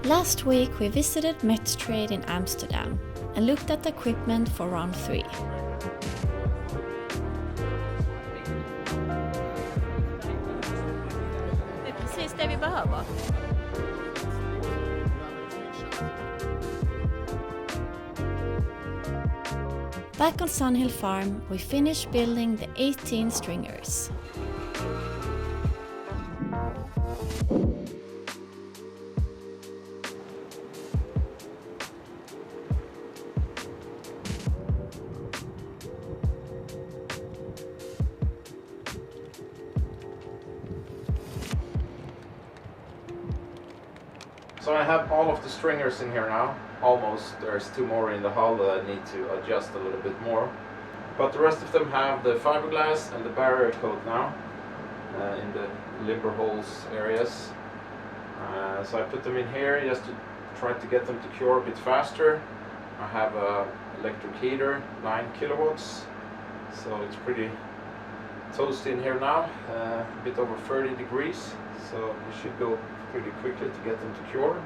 Last week we visited Metstrade in Amsterdam and looked at the equipment for round 3. Det är precis det vi behöver. Back on Sunhill Farm, we finished building the 18 stringers. So I have all of the stringers in here now, almost. There's 2 more in the hull that I need to adjust a little bit more. But the rest of them have the fiberglass and the barrier coat now in the limber holes areas. So I put them in here just to try to get them to cure a bit faster. I have a electric heater, 9 kilowatts, so it's pretty toasty in here now, a bit over 30 degrees, so it should go pretty quickly to get them to cure.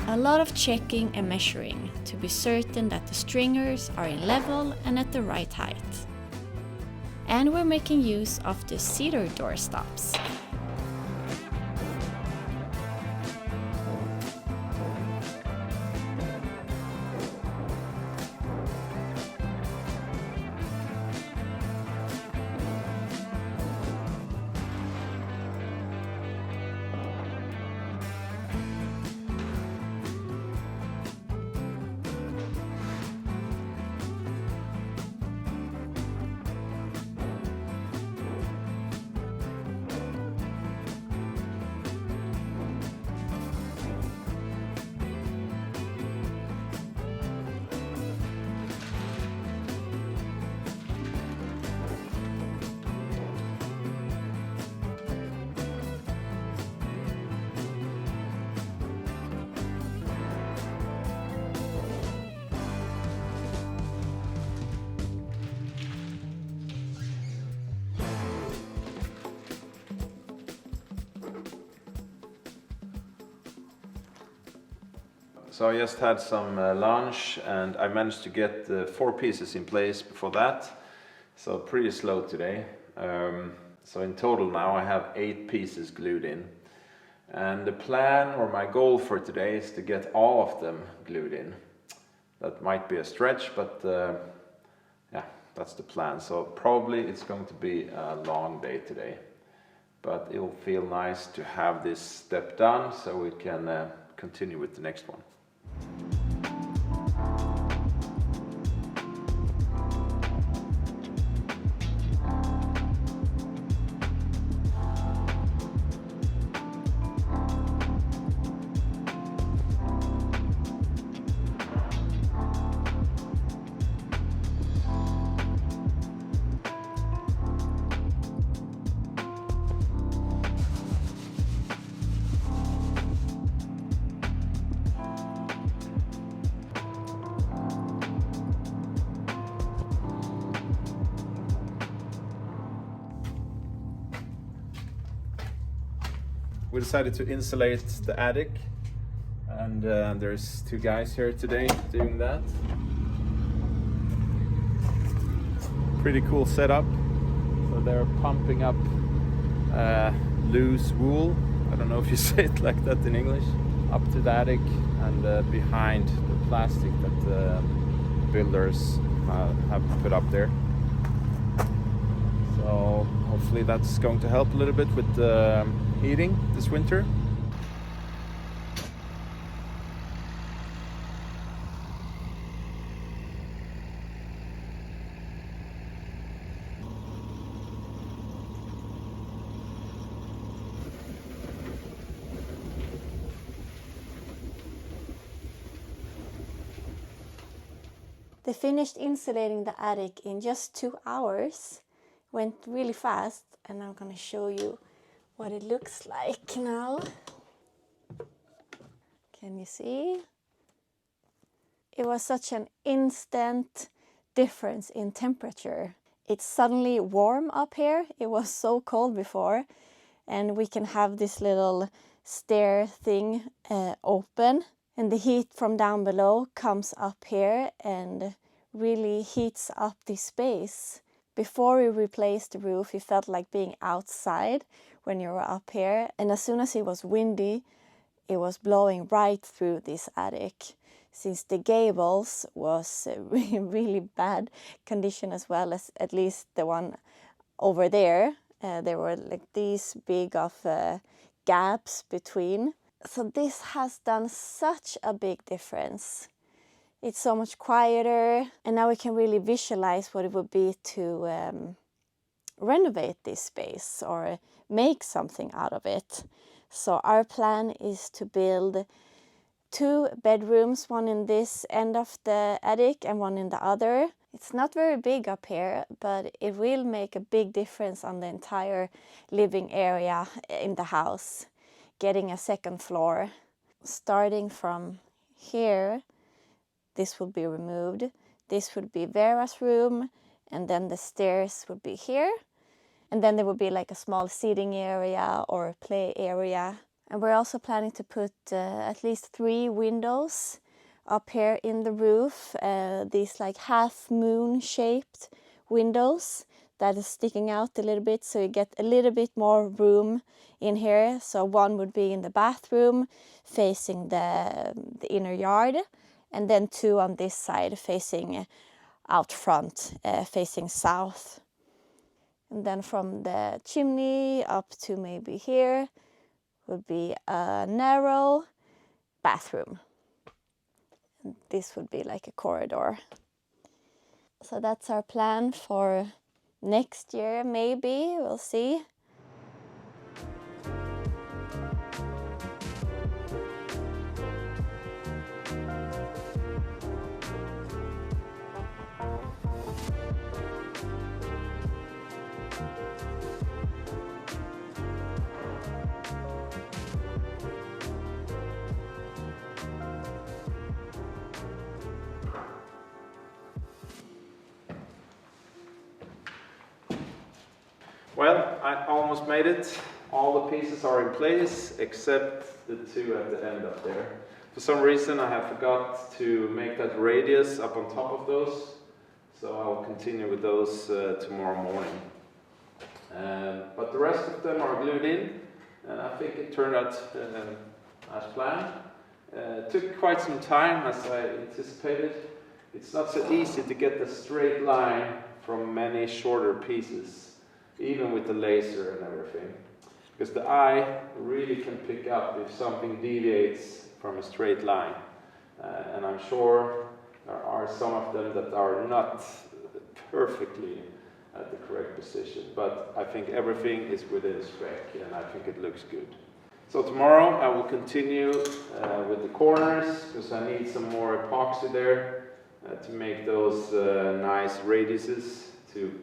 A lot of checking and measuring to be certain that the stringers are in level and at the right height. And we're making use of the cedar door stops. So I just had some lunch and I managed to get 4 pieces in place before that. So pretty slow today. So in total now I have 8 pieces glued in. And the plan or my goal for today is to get all of them glued in. That might be a stretch, but yeah, that's the plan. So probably it's going to be a long day today. But it will feel nice to have this step done so we can continue with the next one. We decided to insulate the attic, and there's 2 guys here today doing that. Pretty cool setup. So they're pumping up loose wool, I don't know if you say it like that in English, up to the attic and behind the plastic that the builders have put up there. So hopefully that's going to help a little bit with the heating this winter. They finished insulating the attic in just 2 hours. Went really fast, and I'm gonna show you what it looks like now. Can you see? It was such an instant difference in temperature. It's suddenly warm up here. It was so cold before, and we can have this little stair thing open, and the heat from down below comes up here and really heats up this space. Before we replaced the roof, it felt like being outside when you were up here, and as soon as it was windy, it was blowing right through this attic. Since the gables was really bad condition, as well as at least the one over there. There were like these big of gaps between. So this has done such a big difference. It's so much quieter, and now we can really visualize what it would be to renovate this space or make something out of it. So our plan is to build 2 bedrooms, one in this end of the attic and one in the other. It's not very big up here, but it will make a big difference on the entire living area in the house. Getting a second floor. Starting from here, this will be removed. This would be Vera's room, and then the stairs would be here. And then there would be like a small seating area or a play area. And we're also planning to put at least 3 windows up here in the roof. These like half moon shaped windows that is sticking out a little bit, so you get a little bit more room in here. So one would be in the bathroom facing the inner yard, and then 2 on this side facing out front, facing south. And then from the chimney up to maybe here would be a narrow bathroom. And this would be like a corridor. So that's our plan for next year, maybe. We'll see. Well, I almost made it. All the pieces are in place except the 2 at the end up there. For some reason I have forgot to make that radius up on top of those, so I will continue with those tomorrow morning. But the rest of them are glued in, and I think it turned out as planned. It took quite some time, as I anticipated. It's not so easy to get the straight line from many shorter pieces, even with the laser and everything, because the eye really can pick up if something deviates from a straight line, and I'm sure there are some of them that are not perfectly at the correct position, but I think everything is within spec, and I think it looks good. So tomorrow I will continue with the corners, because I need some more epoxy there to make those nice radiuses to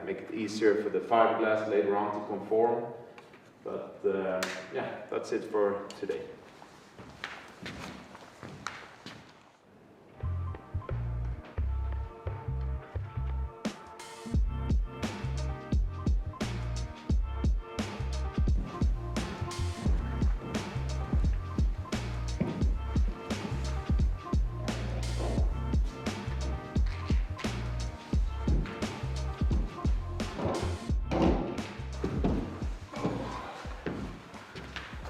make it easier for the fiberglass later on to conform. But that's it for today.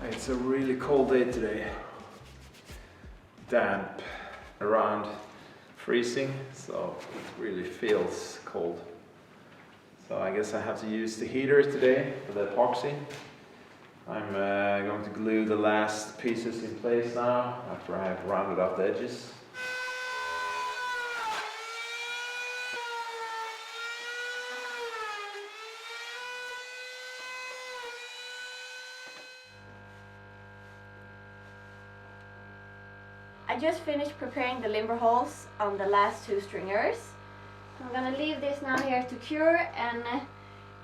It's a really cold day today. Damp, around freezing, so it really feels cold. So I guess I have to use the heater today for the epoxy. I'm going to glue the last pieces in place now after I have rounded off the edges. I just finished preparing the limber holes on the last 2 stringers. I'm gonna leave this now here to cure and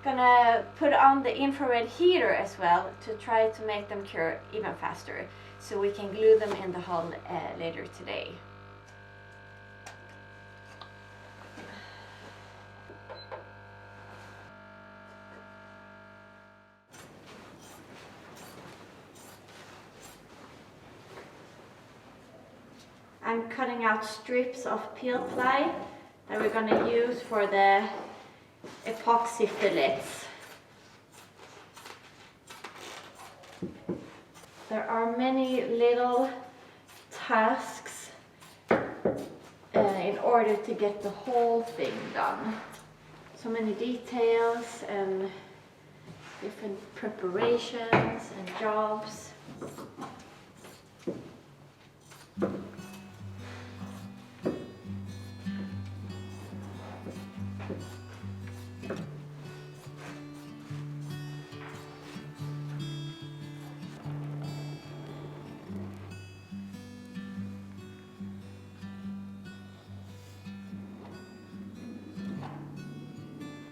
gonna put on the infrared heater as well to try to make them cure even faster, so we can glue them in the hull later today. I'm cutting out strips of peel ply that we're going to use for the epoxy fillets. There are many little tasks in order to get the whole thing done. So many details and different preparations and jobs.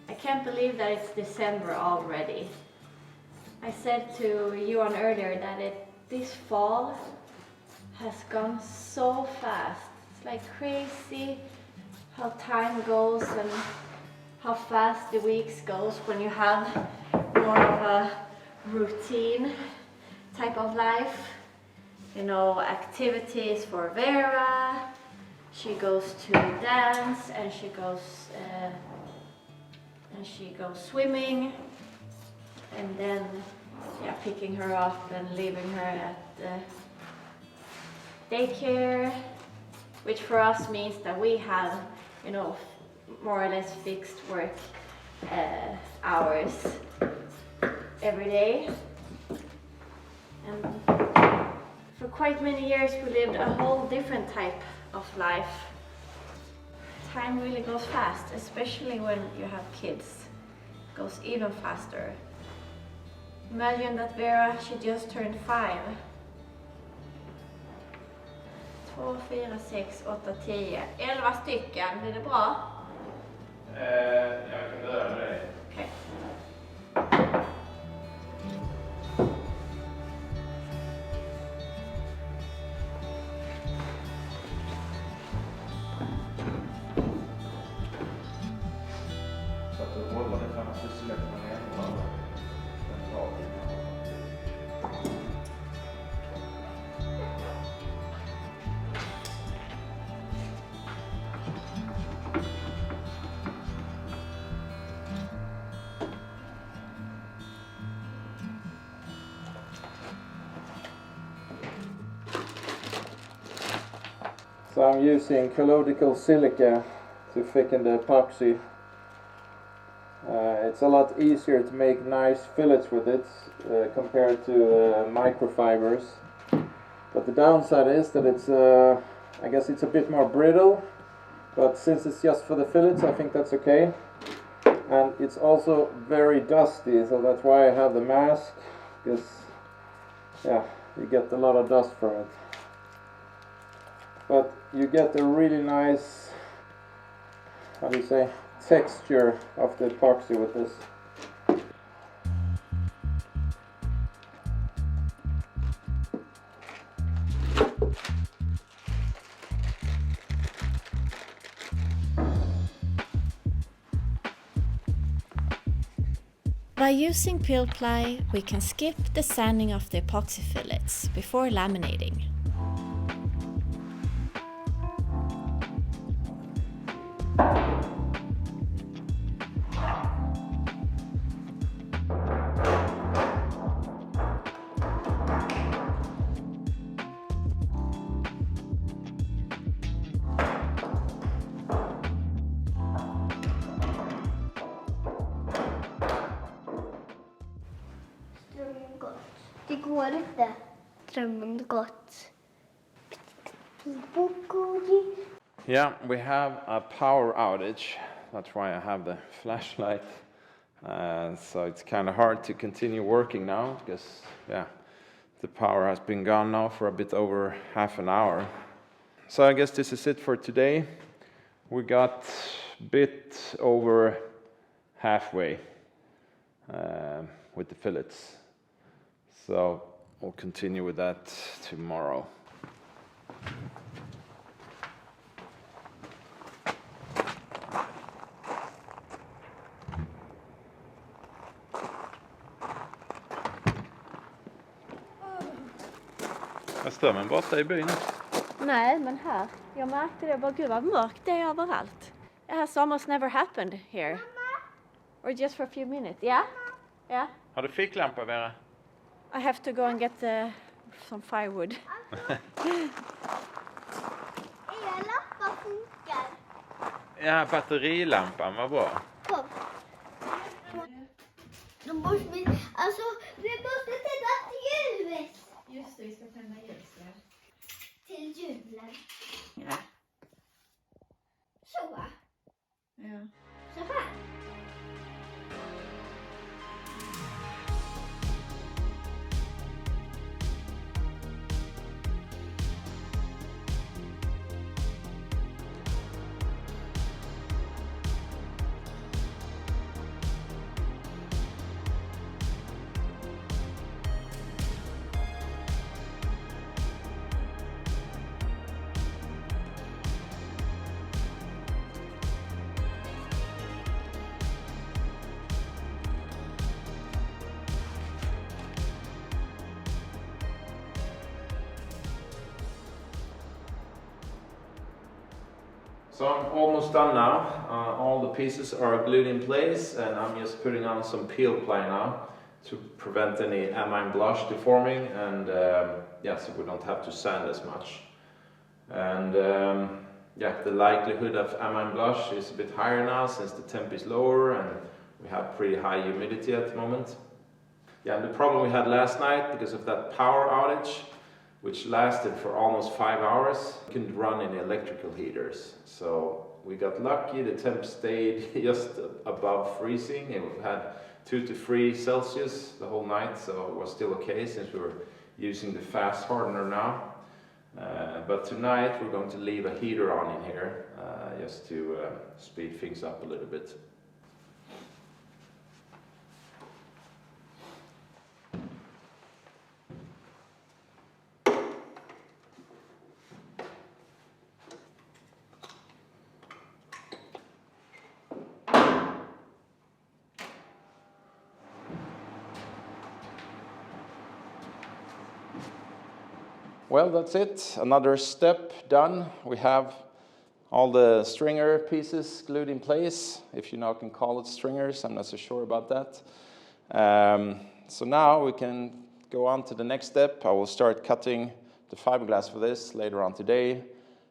I can't believe that it's December already. I said to Johan earlier that this fall has gone so fast. It's like crazy how time goes and how fast the weeks goes when you have more of a routine type of life. You know, activities for Vera. She goes to dance and she goes swimming, and then picking her up and leaving her at the daycare, which for us means that we have, you know, more or less fixed work hours every day. And for quite many years we lived a whole different type of life. Time really goes fast, especially when you have kids. It goes even faster. Imagine that Vera, she just turned 5. 2, 4, 6, 8, 10, 11 stycken. Blir det bra? Jag kan börja med dig. Okej. Så att du håller det fram så släpper man ner den. So I'm using colloidal silica to thicken the epoxy. It's a lot easier to make nice fillets with it compared to microfibers. But the downside is that it's, I guess it's a bit more brittle. But since it's just for the fillets, I think that's okay. And it's also very dusty, so that's why I have the mask, because you get a lot of dust from it. But you get a really nice, how do you say, texture of the epoxy with this. By using peel ply, we can skip the sanding of the epoxy fillets before laminating. Det går inte. Drömmen gott. Yeah, we have a power outage. That's why I have the flashlight. So it's kind of hard to continue working now because, the power has been gone now for a bit over half an hour. So I guess this is it for today. We got a bit over halfway with the fillets. So we'll continue with that tomorrow. Jag stör mig borta i byn. Nej, men här. Jag märkte det bara, gud vad mörkt det är överallt. It has almost never happened here. Or just for a few minutes. Yeah? Yeah? Har du ficklampa, Vera? I have to go and get some firewood. Era lappar funkar. Ja, batterilampan, vad bra. Kom. Alltså, vi måste tända ljus. Just det, vi ska tända ljus där. Till julen. Ja. Så. Ja. Så här. So I'm almost done now. All the pieces are glued in place, and I'm just putting on some peel ply now to prevent any amine blush deforming, and yeah, so we don't have to sand as much. And yeah, the likelihood of amine blush is a bit higher now since the temp is lower and we have pretty high humidity at the moment. Yeah, and the problem we had last night because of that power outage, which lasted for almost 5 hours, we couldn't run any electrical heaters. So we got lucky, the temp stayed just above freezing, and we had 2 to 3 Celsius the whole night, so it was still okay since we were using the fast hardener now. But tonight we're going to leave a heater on in here just to speed things up a little bit. Well, that's it. Another step done. We have all the stringer pieces glued in place, if you now can call it stringers. I'm not so sure about that. So now we can go on to the next step. I will start cutting the fiberglass for this later on today,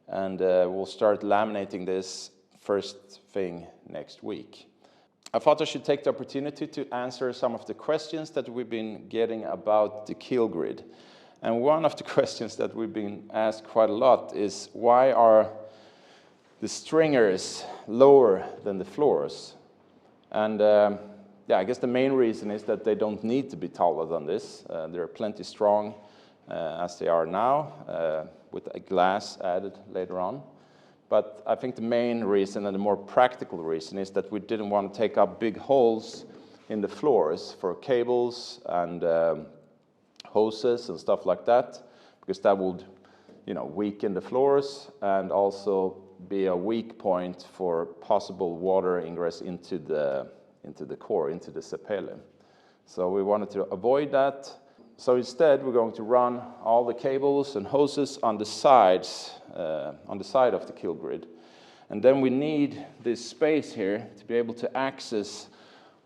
and we'll start laminating this first thing next week. I thought I should take the opportunity to answer some of the questions that we've been getting about the Keel grid. And one of the questions that we've been asked quite a lot is, why are the stringers lower than the floors? And yeah, I guess the main reason is that they don't need to be taller than this. They're plenty strong as they are now, with a glass added later on. But I think the main reason and the more practical reason is that we didn't want to take up big holes in the floors for cables and hoses and stuff like that, because that would, you know, weaken the floors and also be a weak point for possible water ingress into the core, into the sepale. So we wanted to avoid that. So instead, we're going to run all the cables and hoses on the sides, on the side of the Keel grid. And then we need this space here to be able to access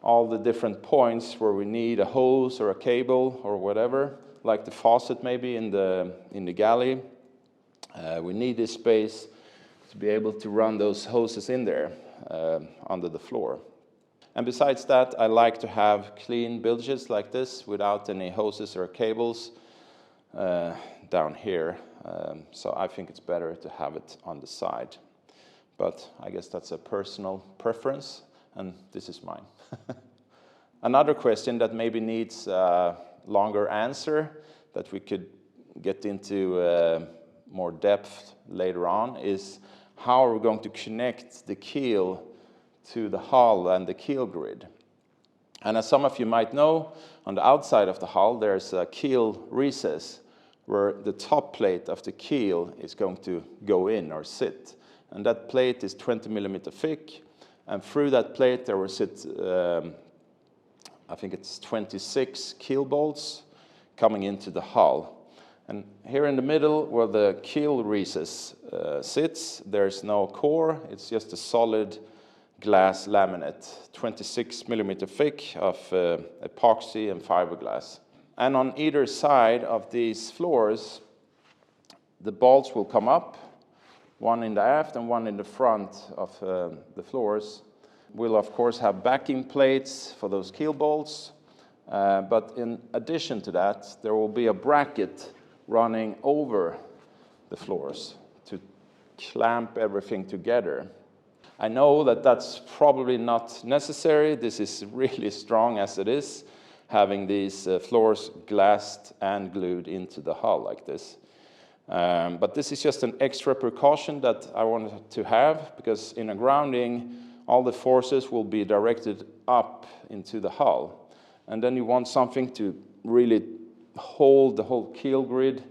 all the different points where we need a hose or a cable or whatever, like the faucet maybe in the galley. We need this space to be able to run those hoses in there under the floor. And besides that, I like to have clean bilges like this without any hoses or cables down here. So I think it's better to have it on the side. But I guess that's a personal preference, and this is mine. Another question that maybe needs a longer answer that we could get into more depth later on, is how we're going to connect the keel to the hull and the keel grid. And as some of you might know, on the outside of the hull there's a keel recess where the top plate of the keel is going to go in or sit. And that plate is 20 millimeter thick, and through that plate there will sit, I think it's 26 keel bolts coming into the hull. And here in the middle where the keel recess sits, there's no core, it's just a solid glass laminate, 26 millimeter thick of epoxy and fiberglass. And on either side of these floors, the bolts will come up, one in the aft and one in the front of the floors. We'll of course have backing plates for those keel bolts, but in addition to that, there will be a bracket running over the floors to clamp everything together. I know that that's probably not necessary. This is really strong as it is, having these floors glassed and glued into the hull like this. But this is just an extra precaution that I wanted to have, because in a grounding, all the forces will be directed up into the hull. And then you want something to really hold the whole keel grid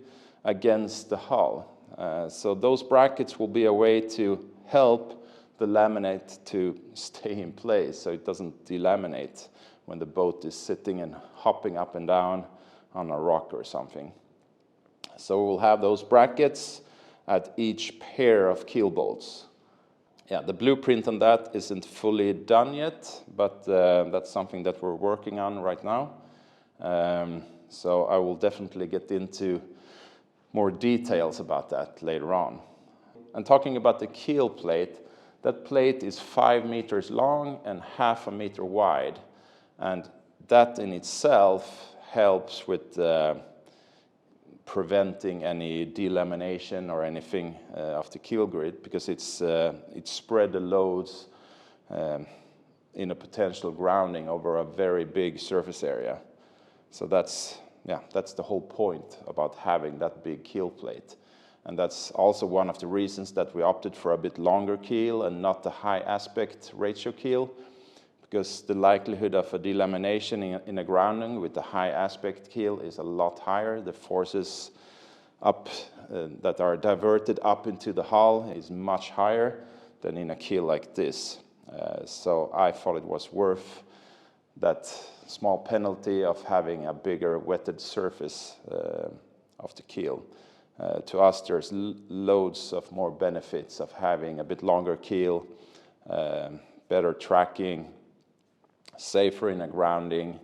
against the hull. So those brackets will be a way to help the laminate to stay in place so it doesn't delaminate when the boat is sitting and hopping up and down on a rock or something. So we'll have those brackets at each pair of keel bolts. Yeah, the blueprint on that isn't fully done yet, but that's something that we're working on right now. So I will definitely get into more details about that later on. And talking about the keel plate, that plate is 5 meters long and ½ meter wide. And that in itself helps with preventing any delamination or anything of the keel grid, because it spread the loads in a potential grounding over a very big surface area. So that's the whole point about having that big keel plate. And that's also one of the reasons that we opted for a bit longer keel and not the high aspect ratio keel, because the likelihood of a delamination in a grounding with the high aspect keel is a lot higher. The forces up that are diverted up into the hull is much higher than in a keel like this. So I thought it was worth that small penalty of having a bigger wetted surface of the keel. To us, there's loads of more benefits of having a bit longer keel, better tracking, safer in a grounding,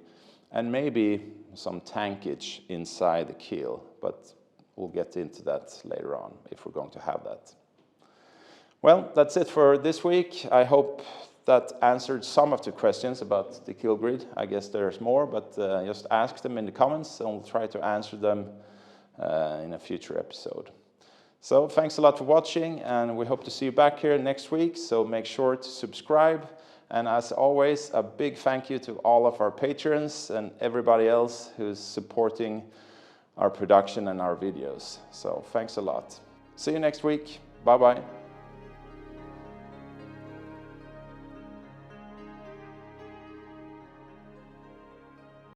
and maybe some tankage inside the keel, but we'll get into that later on if we're going to have that. Well, that's it for this week. I hope that answered some of the questions about the keel grid. I guess there's more, but just ask them in the comments and we'll try to answer them in a future episode. So thanks a lot for watching, and we hope to see you back here next week, so make sure to subscribe. And as always, a big thank you to all of our patrons and everybody else who's supporting our production and our videos. So thanks a lot. See you next week. Bye-bye.